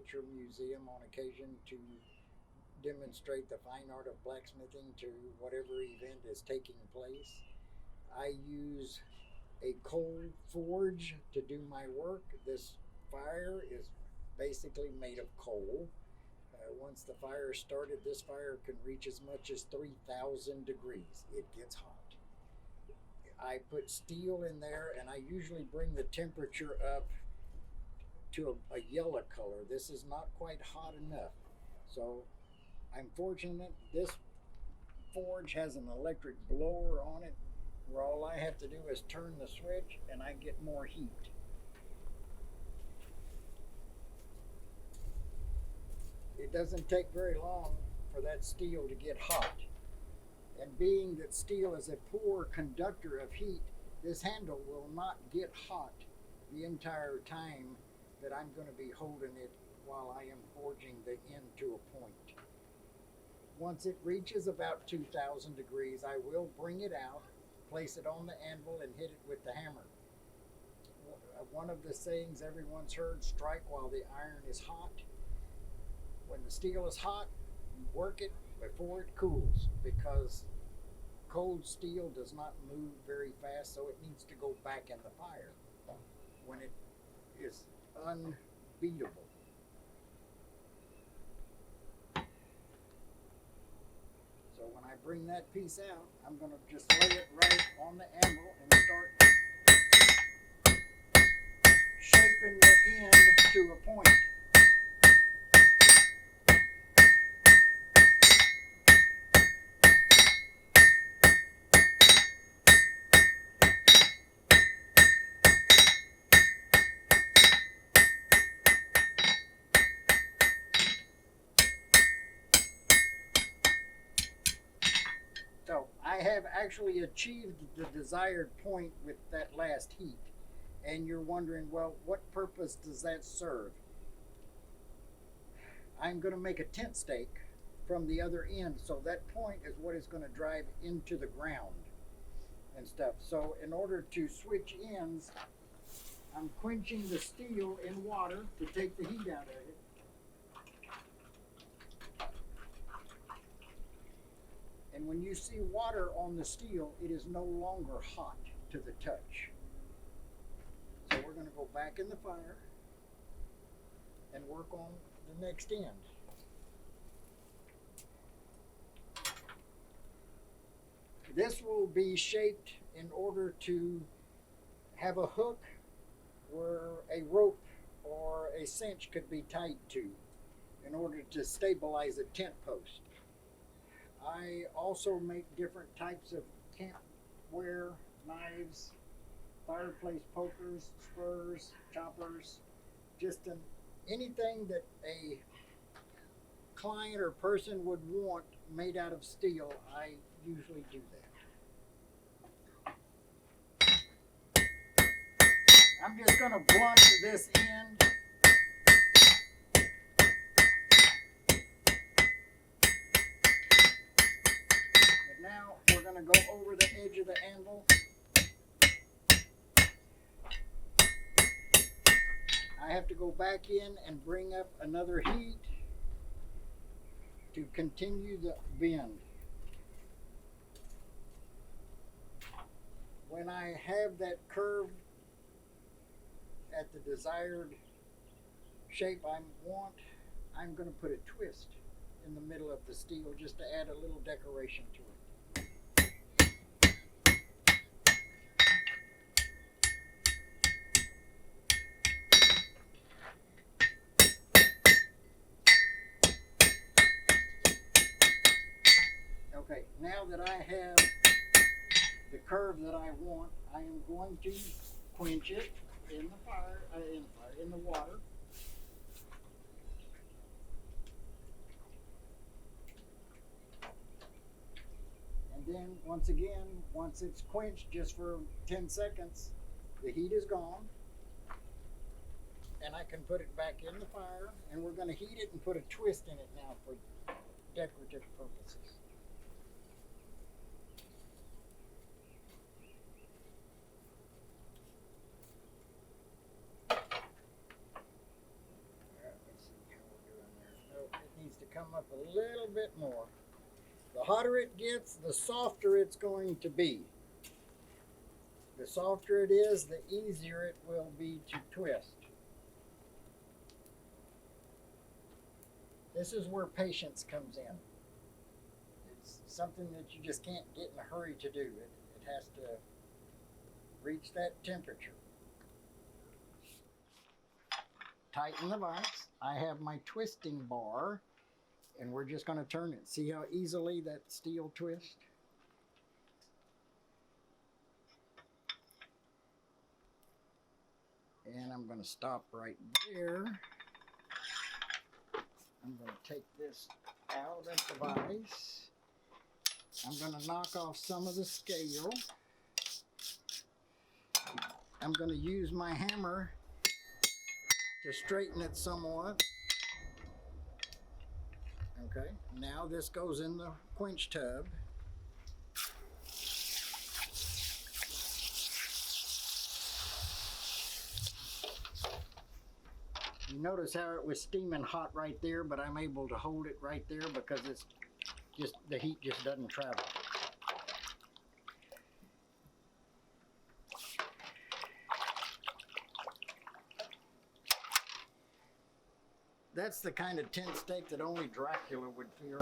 miniature museum on occasion to demonstrate the fine art of blacksmithing to whatever event is taking place. I use a coal forge to do my work. This fire is basically made of coal. Once the fire started, this fire can reach as much as 3,000 degrees. It gets hot. I put steel in there, and I usually bring the temperature up to a yellow color. This is not quite hot enough. So I'm fortunate this forge has an electric blower on it where all I have to do is turn the switch and I get more heat. It doesn't take very long for that steel to get hot. And being that steel is a poor conductor of heat, this handle will not get hot the entire time that I'm going to be holding it while I am forging the end to a point. Once it reaches about 2,000 degrees, I will bring it out, place it on the anvil, and hit it with the hammer. One of the sayings everyone's heard, strike while the iron is hot. When the steel is hot, you work it before it cools, because cold steel does not move very fast, so it needs to go back in the fire when it is unbeatable. So when I bring that piece out, I'm going to just lay it right on the anvil and start shaping the end to a point. So I have actually achieved the desired point with that last heat. And you're wondering, well, what purpose does that serve? I'm going to make a tent stake from the other end, so that point is what is going to drive into the ground and stuff. So in order to switch ends, I'm quenching the steel in water to take the heat out of it. And when you see water on the steel, it is no longer hot to the touch. So we're going to go back in the fire and work on the next end. This will be shaped in order to have a hook where a rope or a cinch could be tied to in order to stabilize a tent post. I also make different types of campware, knives, fireplace pokers, spurs, choppers, anything that a client or person would want made out of steel. I usually do that. I'm just going to blunt this end. But now we're going to go over the edge of the anvil. I have to go back in and bring up another heat to continue the bend. When I have that curve at the desired shape I want, I'm going to put a twist in the middle of the steel just to add a little decoration to it. Okay, now that I have the curve that I want, I am going to quench it in the fire, in the water. And then once again, once it's quenched just for 10 seconds, the heat is gone. And I can put it back in the fire, and we're going to heat it and put a twist in it now for decorative purposes. Let's see how come up a little bit more. The hotter it gets, the softer it's going to be. The softer it is, the easier it will be to twist. This is where patience comes in. It's something that you just can't get in a hurry to do. It has to reach that temperature. Tighten the vise. I have my twisting bar, and we're just going to turn it. See how easily that steel twists? And I'm going to stop right there. I'm going to take this out of the vise. I'm going to knock off some of the scale. I'm going to use my hammer to straighten it somewhat. Okay, now this goes in the quench tub. You notice how it was steaming hot right there, but I'm able to hold it right there because it's just, the heat just doesn't travel. That's the kind of tent steak that only Dracula would fear.